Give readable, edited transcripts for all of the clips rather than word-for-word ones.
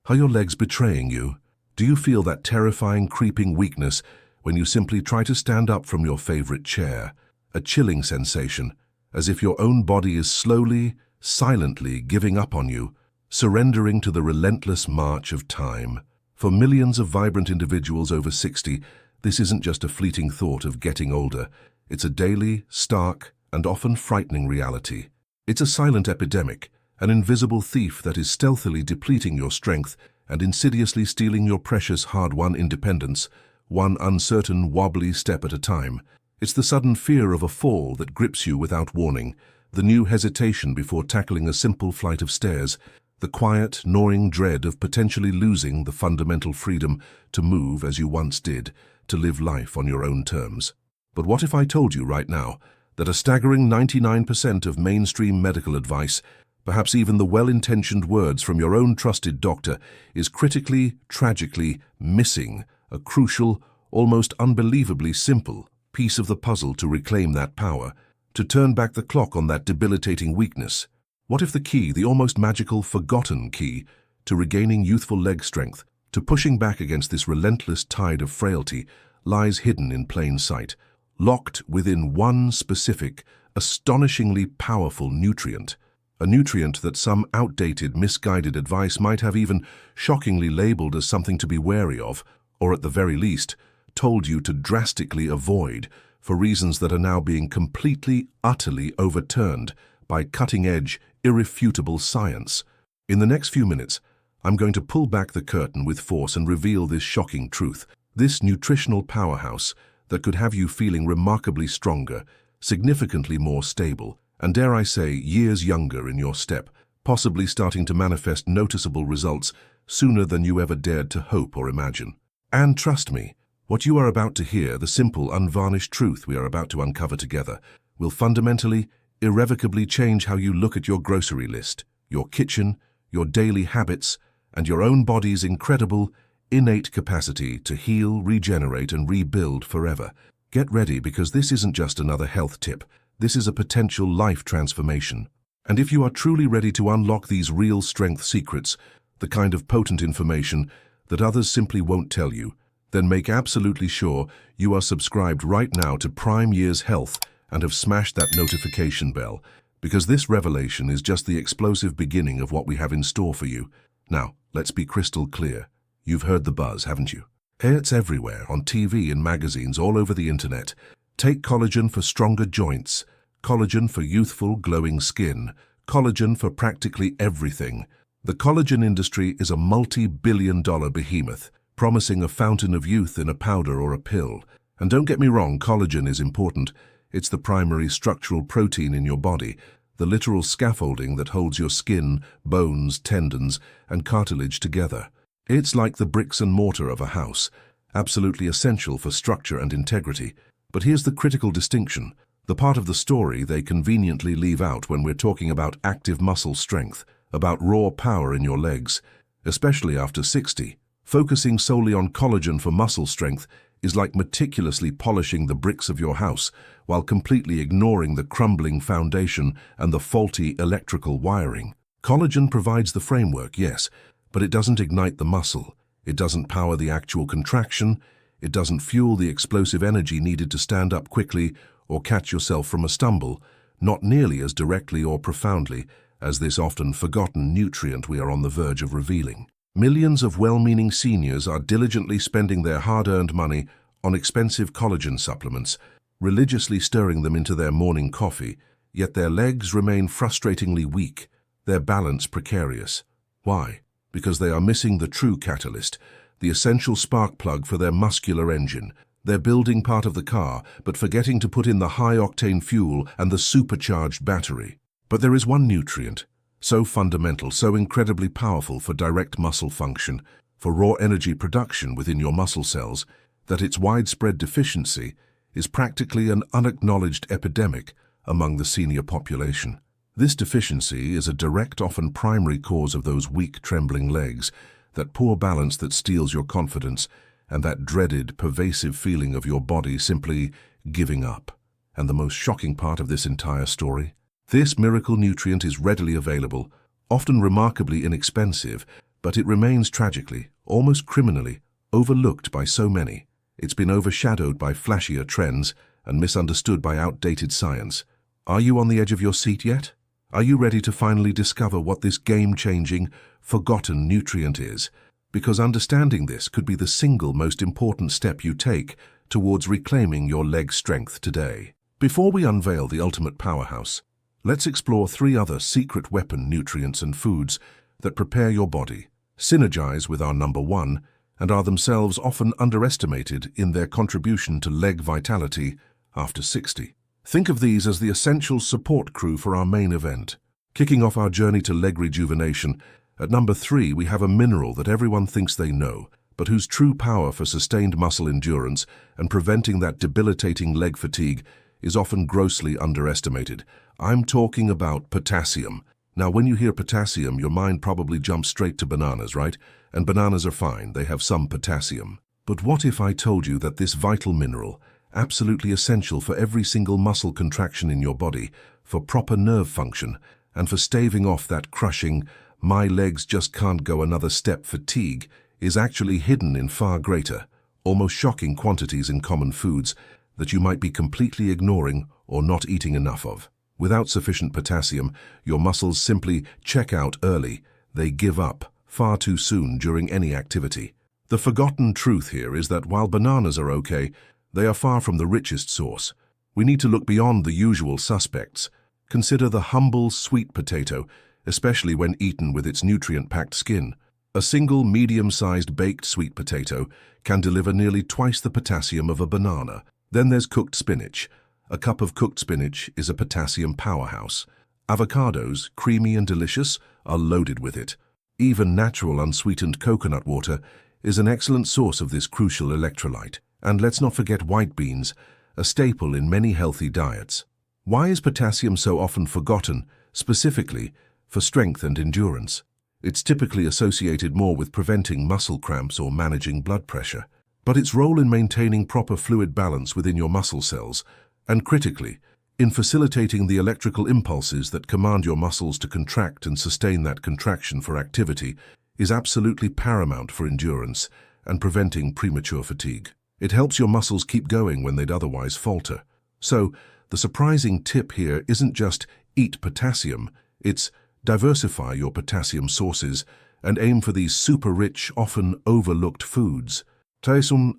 Are your legs betraying you? Do you feel that terrifying, creeping weakness when you simply try to stand up from your favorite chair? A chilling sensation, as if your own body is slowly, silently giving up on you, surrendering to the relentless march of time. For millions of vibrant individuals over 60, this isn't just a fleeting thought of getting older. It's a daily, stark, and often frightening reality. It's a silent epidemic, an invisible thief that is stealthily depleting your strength and insidiously stealing your precious hard-won independence, one uncertain, wobbly step at a time. It's the sudden fear of a fall that grips you without warning, the new hesitation before tackling a simple flight of stairs, the quiet, gnawing dread of potentially losing the fundamental freedom to move as you once did, to live life on your own terms. But what if I told you right now that a staggering 99% of mainstream medical advice, perhaps even the well-intentioned words from your own trusted doctor, is critically, tragically missing a crucial, almost unbelievably simple piece of the puzzle to reclaim that power, to turn back the clock on that debilitating weakness? What if the key, the almost magical, forgotten key, to regaining youthful leg strength, to pushing back against this relentless tide of frailty, lies hidden in plain sight, locked within one specific, astonishingly powerful nutrient? A nutrient that some outdated, misguided advice might have even shockingly labeled as something to be wary of, or at the very least, told you to drastically avoid, for reasons that are now being completely, utterly overturned by cutting-edge, irrefutable science. In the next few minutes, I'm going to pull back the curtain with force and reveal this shocking truth, this nutritional powerhouse that could have you feeling remarkably stronger, significantly more stable, and dare I say, years younger in your step, possibly starting to manifest noticeable results sooner than you ever dared to hope or imagine. And trust me, what you are about to hear, the simple, unvarnished truth we are about to uncover together, will fundamentally, irrevocably change how you look at your grocery list, your kitchen, your daily habits, and your own body's incredible, innate capacity to heal, regenerate, and rebuild forever. Get ready, because this isn't just another health tip. This is a potential life transformation. And if you are truly ready to unlock these real strength secrets, the kind of potent information that others simply won't tell you, then make absolutely sure you are subscribed right now to Prime Year's Health and have smashed that notification bell, because this revelation is just the explosive beginning of what we have in store for you. Now, let's be crystal clear. You've heard the buzz, haven't you? It's everywhere, on TV and magazines, all over the internet. Take collagen for stronger joints, collagen for youthful, glowing skin, collagen for practically everything. The collagen industry is a multi-billion-dollar behemoth, promising a fountain of youth in a powder or a pill. And don't get me wrong, collagen is important. It's the primary structural protein in your body, the literal scaffolding that holds your skin, bones, tendons, and cartilage together. It's like the bricks and mortar of a house, absolutely essential for structure and integrity. But here's the critical distinction, the part of the story they conveniently leave out when we're talking about active muscle strength, about raw power in your legs, especially after 60. Focusing solely on collagen for muscle strength is like meticulously polishing the bricks of your house while completely ignoring the crumbling foundation and the faulty electrical wiring. Collagen provides the framework, yes, but it doesn't ignite the muscle. It doesn't power the actual contraction. It doesn't fuel the explosive energy needed to stand up quickly or catch yourself from a stumble, not nearly as directly or profoundly as this often forgotten nutrient we are on the verge of revealing. Millions of well-meaning seniors are diligently spending their hard-earned money on expensive collagen supplements, religiously stirring them into their morning coffee, yet their legs remain frustratingly weak, their balance precarious. Why? Because they are missing the true catalyst, the essential spark plug for their muscular engine. They're building part of the car, but forgetting to put in the high-octane fuel and the supercharged battery. But there is one nutrient, so fundamental, so incredibly powerful for direct muscle function, for raw energy production within your muscle cells, that its widespread deficiency is practically an unacknowledged epidemic among the senior population. This deficiency is a direct, often primary cause of those weak, trembling legs, that poor balance that steals your confidence, and that dreaded, pervasive feeling of your body simply giving up. And the most shocking part of this entire story? This miracle nutrient is readily available, often remarkably inexpensive, but it remains tragically, almost criminally, overlooked by so many. It's been overshadowed by flashier trends and misunderstood by outdated science. Are you on the edge of your seat yet? Are you ready to finally discover what this game-changing, forgotten nutrient is? Because understanding this could be the single most important step you take towards reclaiming your leg strength today. Before we unveil the ultimate powerhouse, let's explore 3 other secret weapon nutrients and foods that prepare your body, synergize with our number 1, and are themselves often underestimated in their contribution to leg vitality after 60. Think of these as the essential support crew for our main event. Kicking off our journey to leg rejuvenation, at number 3 we have a mineral that everyone thinks they know, but whose true power for sustained muscle endurance and preventing that debilitating leg fatigue is often grossly underestimated. I'm talking about potassium. Now, when you hear potassium, your mind probably jumps straight to bananas, right? And bananas are fine, they have some potassium. But what if I told you that this vital mineral, absolutely essential for every single muscle contraction in your body, for proper nerve function, and for staving off that crushing, my legs just can't go another step fatigue, is actually hidden in far greater, almost shocking quantities in common foods that you might be completely ignoring or not eating enough of. Without sufficient potassium, your muscles simply check out early. They give up far too soon during any activity. The forgotten truth here is that while bananas are okay, they are far from the richest source. We need to look beyond the usual suspects. Consider the humble sweet potato, especially when eaten with its nutrient-packed skin. A single medium-sized baked sweet potato can deliver nearly twice the potassium of a banana. Then there's cooked spinach. A cup of cooked spinach is a potassium powerhouse. Avocados, creamy and delicious, are loaded with it. Even natural unsweetened coconut water is an excellent source of this crucial electrolyte. And let's not forget white beans, a staple in many healthy diets. Why is potassium so often forgotten, specifically for strength and endurance? It's typically associated more with preventing muscle cramps or managing blood pressure. But its role in maintaining proper fluid balance within your muscle cells, and critically, in facilitating the electrical impulses that command your muscles to contract and sustain that contraction for activity, is absolutely paramount for endurance and preventing premature fatigue. It helps your muscles keep going when they'd otherwise falter. So, the surprising tip here isn't just eat potassium, it's diversify your potassium sources and aim for these super-rich, often overlooked foods.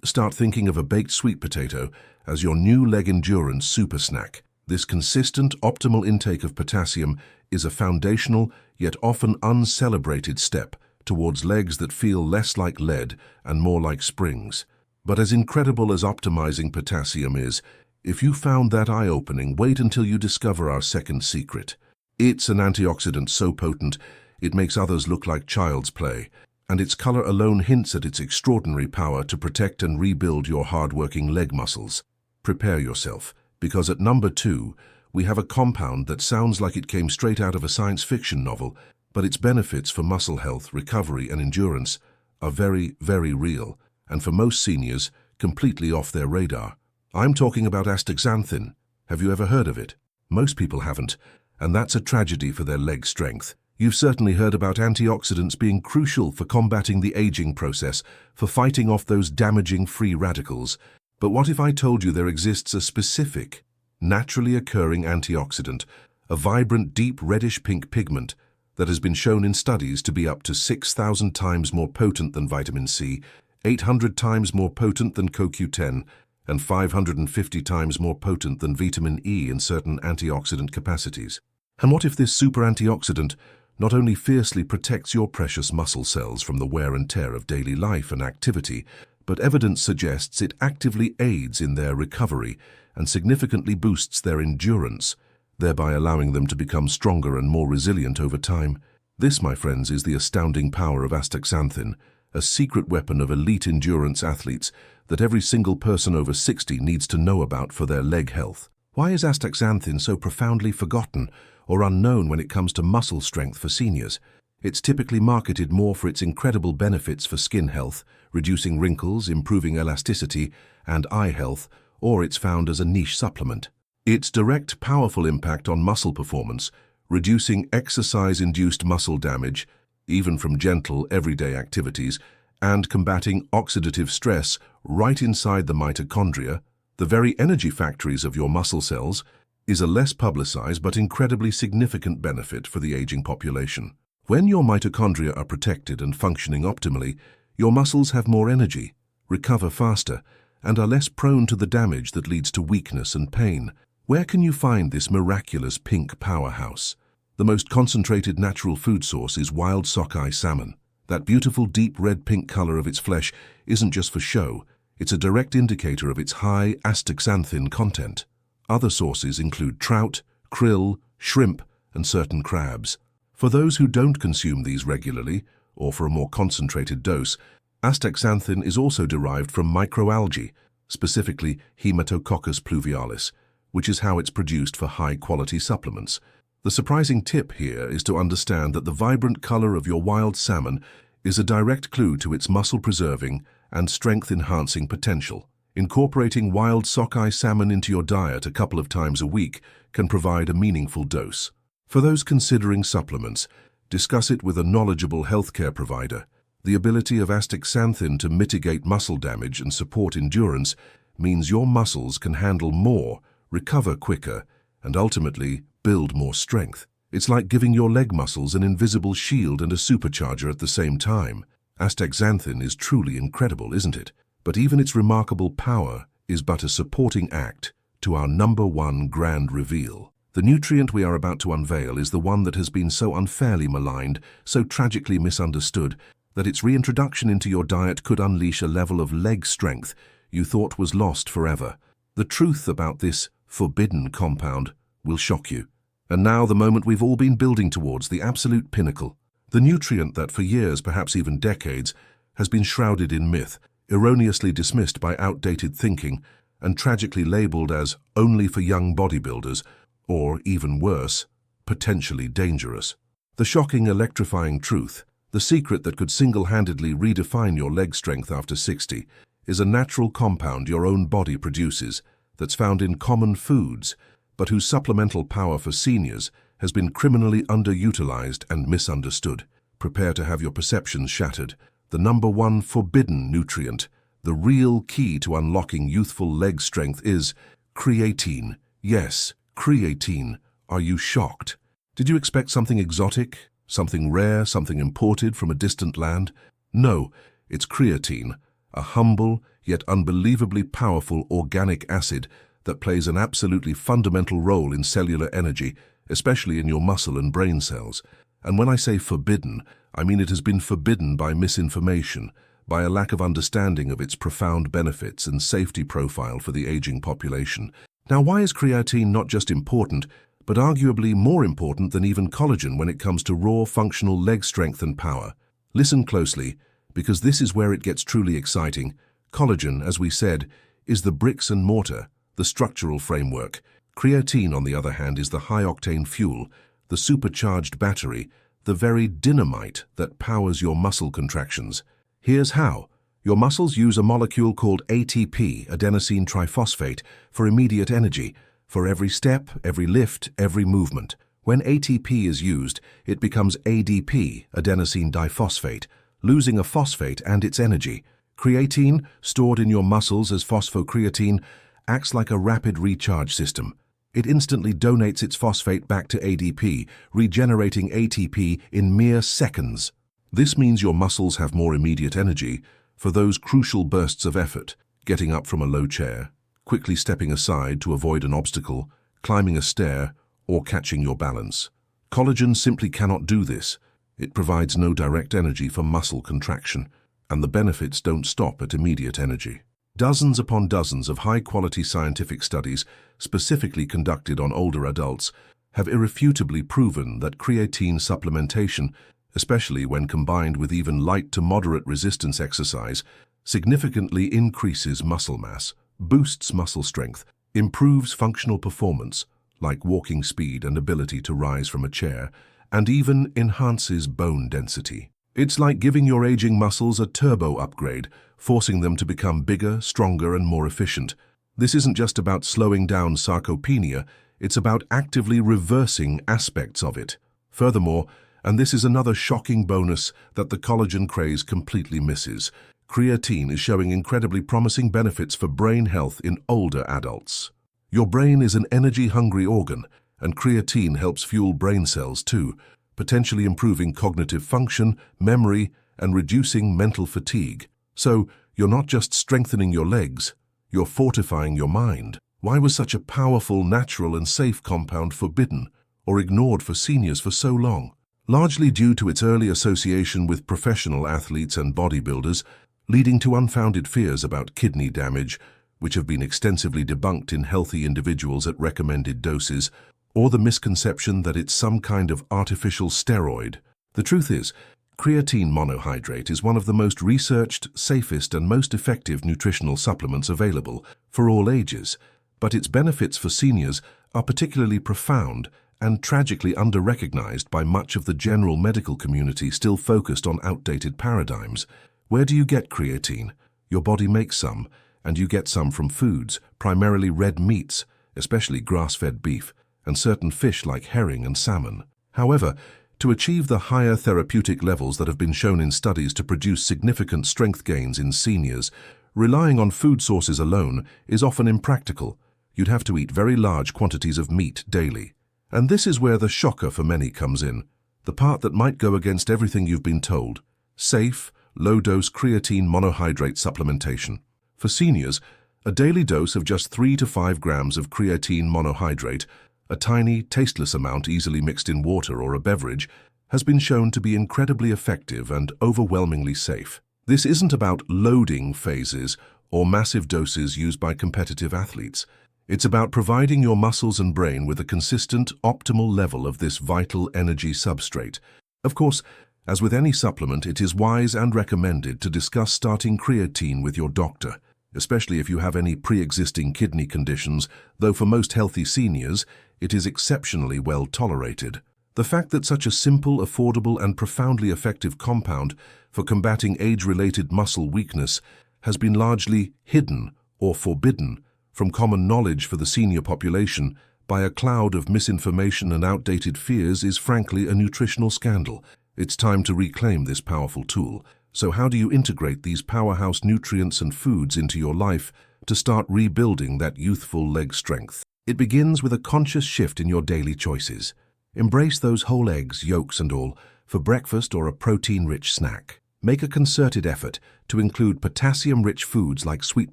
Start thinking of a baked sweet potato as your new leg endurance super snack. This consistent, optimal intake of potassium is a foundational, yet often uncelebrated step towards legs that feel less like lead and more like springs. But as incredible as optimizing potassium is, if you found that eye-opening, wait until you discover our second secret. It's an antioxidant so potent, it makes others look like child's play, and its color alone hints at its extraordinary power to protect and rebuild your hard-working leg muscles. Prepare yourself, because at number 2, we have a compound that sounds like it came straight out of a science fiction novel, but its benefits for muscle health, recovery, and endurance are very, very real, and for most seniors, completely off their radar. I'm talking about astaxanthin. Have you ever heard of it? Most people haven't, and that's a tragedy for their leg strength. You've certainly heard about antioxidants being crucial for combating the aging process, for fighting off those damaging free radicals. But what if I told you there exists a specific, naturally occurring antioxidant, a vibrant, deep reddish-pink pigment that has been shown in studies to be up to 6,000 times more potent than vitamin C, 800 times more potent than CoQ10, and 550 times more potent than vitamin E in certain antioxidant capacities? And what if this super antioxidant not only fiercely protects your precious muscle cells from the wear and tear of daily life and activity, but evidence suggests it actively aids in their recovery and significantly boosts their endurance, thereby allowing them to become stronger and more resilient over time? This, my friends, is the astounding power of astaxanthin, a secret weapon of elite endurance athletes that every single person over 60 needs to know about for their leg health. Why is astaxanthin so profoundly forgotten or unknown when it comes to muscle strength for seniors? It's typically marketed more for its incredible benefits for skin health, reducing wrinkles, improving elasticity, and eye health, or it's found as a niche supplement. Its direct, powerful impact on muscle performance, reducing exercise-induced muscle damage, even from gentle, everyday activities, and combating oxidative stress right inside the mitochondria, the very energy factories of your muscle cells, is a less publicized but incredibly significant benefit for the aging population. When your mitochondria are protected and functioning optimally, your muscles have more energy, recover faster, and are less prone to the damage that leads to weakness and pain. Where can you find this miraculous pink powerhouse? The most concentrated natural food source is wild sockeye salmon. That beautiful deep red-pink color of its flesh isn't just for show, it's a direct indicator of its high astaxanthin content. Other sources include trout, krill, shrimp, and certain crabs. For those who don't consume these regularly, or for a more concentrated dose, astaxanthin is also derived from microalgae, specifically Haematococcus pluvialis, which is how it's produced for high-quality supplements. The surprising tip here is to understand that the vibrant color of your wild salmon is a direct clue to its muscle-preserving and strength-enhancing potential. Incorporating wild sockeye salmon into your diet a couple of times a week can provide a meaningful dose. For those considering supplements, discuss it with a knowledgeable healthcare provider. The ability of astaxanthin to mitigate muscle damage and support endurance means your muscles can handle more, recover quicker, and ultimately build more strength. It's like giving your leg muscles an invisible shield and a supercharger at the same time. Astaxanthin is truly incredible, isn't it? But even its remarkable power is but a supporting act to our #1 grand reveal. The nutrient we are about to unveil is the one that has been so unfairly maligned, so tragically misunderstood, that its reintroduction into your diet could unleash a level of leg strength you thought was lost forever. The truth about this forbidden compound will shock you. And now the moment we've all been building towards, the absolute pinnacle. The nutrient that for years, perhaps even decades, has been shrouded in myth, erroneously dismissed by outdated thinking, and tragically labeled as only for young bodybuilders, or even worse, potentially dangerous. The shocking, electrifying truth, the secret that could single-handedly redefine your leg strength after 60, is a natural compound your own body produces that's found in common foods, but whose supplemental power for seniors has been criminally underutilized and misunderstood. Prepare to have your perceptions shattered. The #1 forbidden nutrient, the real key to unlocking youthful leg strength, is creatine. Yes, creatine. Are you shocked? Did you expect something exotic, something rare, something imported from a distant land? No, it's creatine, a humble yet unbelievably powerful organic acid that plays an absolutely fundamental role in cellular energy, especially in your muscle and brain cells. And when I say forbidden, I mean it has been forbidden by misinformation, by a lack of understanding of its profound benefits and safety profile for the aging population. Now, why is creatine not just important, but arguably more important than even collagen when it comes to raw, functional leg strength and power? Listen closely, because this is where it gets truly exciting. Collagen, as we said, is the bricks and mortar, the structural framework. Creatine, on the other hand, is the high-octane fuel, the supercharged battery, the very dynamite that powers your muscle contractions. Here's how. Your muscles use a molecule called ATP, adenosine triphosphate, for immediate energy, for every step, every lift, every movement. When ATP is used, it becomes ADP, adenosine diphosphate, losing a phosphate and its energy. Creatine, stored in your muscles as phosphocreatine, acts like a rapid recharge system. It instantly donates its phosphate back to ADP, regenerating ATP in mere seconds. This means your muscles have more immediate energy for those crucial bursts of effort, getting up from a low chair, quickly stepping aside to avoid an obstacle, climbing a stair, or catching your balance. Collagen simply cannot do this. It provides no direct energy for muscle contraction, and the benefits don't stop at immediate energy. Dozens upon dozens of high-quality scientific studies, specifically conducted on older adults, have irrefutably proven that creatine supplementation, especially when combined with even light to moderate resistance exercise, significantly increases muscle mass, boosts muscle strength, improves functional performance, like walking speed and ability to rise from a chair, and even enhances bone density. It's like giving your aging muscles a turbo upgrade, forcing them to become bigger, stronger, and more efficient. This isn't just about slowing down sarcopenia, it's about actively reversing aspects of it. Furthermore, And this is another shocking bonus that the collagen craze completely misses. Creatine is showing incredibly promising benefits for brain health in older adults. Your brain is an energy-hungry organ, and creatine helps fuel brain cells too, potentially improving cognitive function, memory, and reducing mental fatigue. So, you're not just strengthening your legs, you're fortifying your mind. Why was such a powerful, natural, and safe compound forbidden or ignored for seniors for so long? Largely due to its early association with professional athletes and bodybuilders, leading to unfounded fears about kidney damage, which have been extensively debunked in healthy individuals at recommended doses, or the misconception that it's some kind of artificial steroid. The truth is, creatine monohydrate is one of the most researched, safest, and most effective nutritional supplements available for all ages, but its benefits for seniors are particularly profound and tragically under-recognized by much of the general medical community still focused on outdated paradigms. Where do you get creatine? Your body makes some, and you get some from foods, primarily red meats, especially grass-fed beef, and certain fish like herring and salmon. However, to achieve the higher therapeutic levels that have been shown in studies to produce significant strength gains in seniors, relying on food sources alone is often impractical. You'd have to eat very large quantities of meat daily. And this is where the shocker for many comes in, the part that might go against everything you've been told: safe, low-dose creatine monohydrate supplementation. For seniors, a daily dose of just 3 to 5 grams of creatine monohydrate, a tiny, tasteless amount easily mixed in water or a beverage, has been shown to be incredibly effective and overwhelmingly safe. This isn't about loading phases or massive doses used by competitive athletes. It's about providing your muscles and brain with a consistent, optimal level of this vital energy substrate. Of course, as with any supplement, it is wise and recommended to discuss starting creatine with your doctor, especially if you have any pre-existing kidney conditions, though for most healthy seniors, it is exceptionally well tolerated. The fact that such a simple, affordable, and profoundly effective compound for combating age-related muscle weakness has been largely hidden or forbidden from common knowledge for the senior population by a cloud of misinformation and outdated fears is frankly a nutritional scandal. It's time to reclaim this powerful tool. So how do you integrate these powerhouse nutrients and foods into your life to start rebuilding that youthful leg strength? It begins with a conscious shift in your daily choices. Embrace those whole eggs, yolks and all, for breakfast or a protein-rich snack. Make a concerted effort to include potassium-rich foods like sweet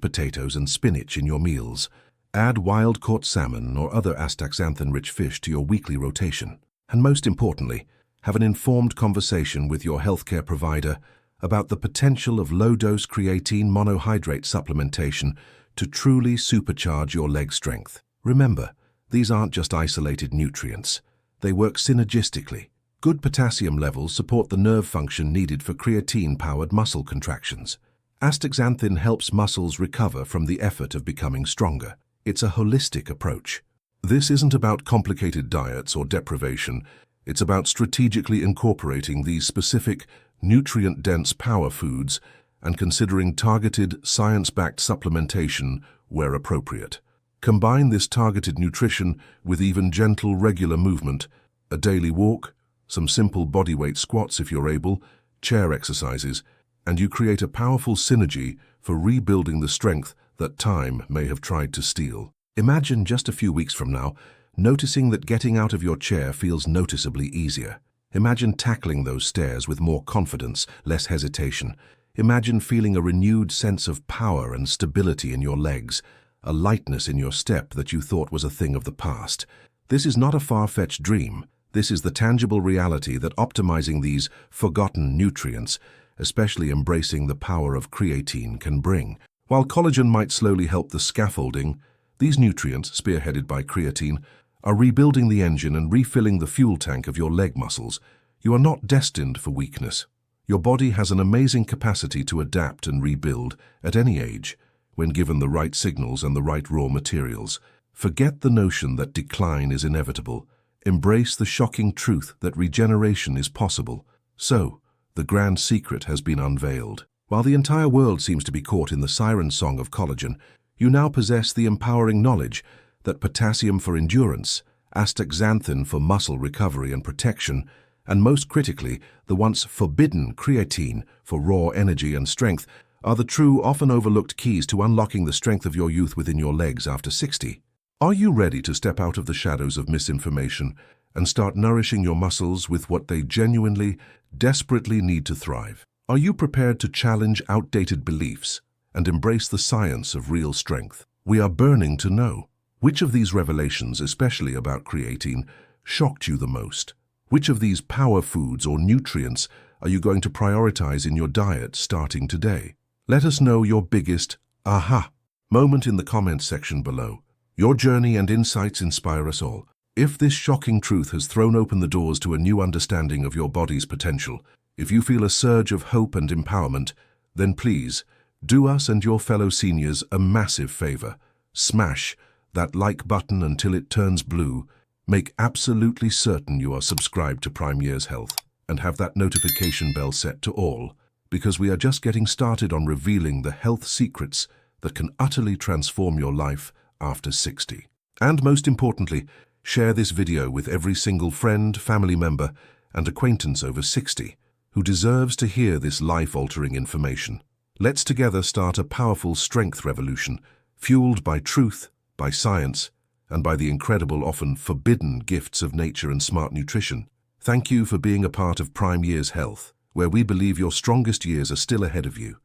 potatoes and spinach in your meals. Add wild-caught salmon or other astaxanthin-rich fish to your weekly rotation. And most importantly, have an informed conversation with your healthcare provider about the potential of low-dose creatine monohydrate supplementation to truly supercharge your leg strength. Remember, these aren't just isolated nutrients. They work synergistically. Good potassium levels support the nerve function needed for creatine-powered muscle contractions. Astaxanthin helps muscles recover from the effort of becoming stronger. It's a holistic approach. This isn't about complicated diets or deprivation. It's about strategically incorporating these specific, nutrient-dense power foods and considering targeted, science-backed supplementation where appropriate. Combine this targeted nutrition with even gentle, regular movement, a daily walk, some simple bodyweight squats if you're able, chair exercises, and you create a powerful synergy for rebuilding the strength that time may have tried to steal. Imagine just a few weeks from now, noticing that getting out of your chair feels noticeably easier. Imagine tackling those stairs with more confidence, less hesitation. Imagine feeling a renewed sense of power and stability in your legs, a lightness in your step that you thought was a thing of the past. This is not a far-fetched dream. This is the tangible reality that optimizing these forgotten nutrients, especially embracing the power of creatine, can bring. While collagen might slowly help the scaffolding, these nutrients, spearheaded by creatine, are rebuilding the engine and refilling the fuel tank of your leg muscles. You are not destined for weakness. Your body has an amazing capacity to adapt and rebuild at any age, when given the right signals and the right raw materials. Forget the notion that decline is inevitable. Embrace the shocking truth that regeneration is possible. So, the grand secret has been unveiled. While the entire world seems to be caught in the siren song of collagen, you now possess the empowering knowledge that potassium for endurance, astaxanthin for muscle recovery and protection, And most critically, the once forbidden creatine for raw energy and strength are the true, often overlooked keys to unlocking the strength of your youth within your legs after 60. Are you ready to step out of the shadows of misinformation and start nourishing your muscles with what they genuinely, desperately need to thrive? Are you prepared to challenge outdated beliefs and embrace the science of real strength? We are burning to know. Which of these revelations, especially about creatine, shocked you the most? Which of these power foods or nutrients are you going to prioritize in your diet starting today? Let us know your biggest aha moment in the comments section below. Your journey and insights inspire us all. If this shocking truth has thrown open the doors to a new understanding of your body's potential, if you feel a surge of hope and empowerment, then please do us and your fellow seniors a massive favor. Smash that like button until it turns blue. Make absolutely certain you are subscribed to Prime Years Health and have that notification bell set to all, because we are just getting started on revealing the health secrets that can utterly transform your life after 60. And most importantly, share this video with every single friend, family member, and acquaintance over 60 who deserves to hear this life-altering information. Let's together start a powerful strength revolution, fueled by truth, by science, and by the incredible, often forbidden gifts of nature and smart nutrition. Thank you for being a part of Prime Years Health, where we believe your strongest years are still ahead of you.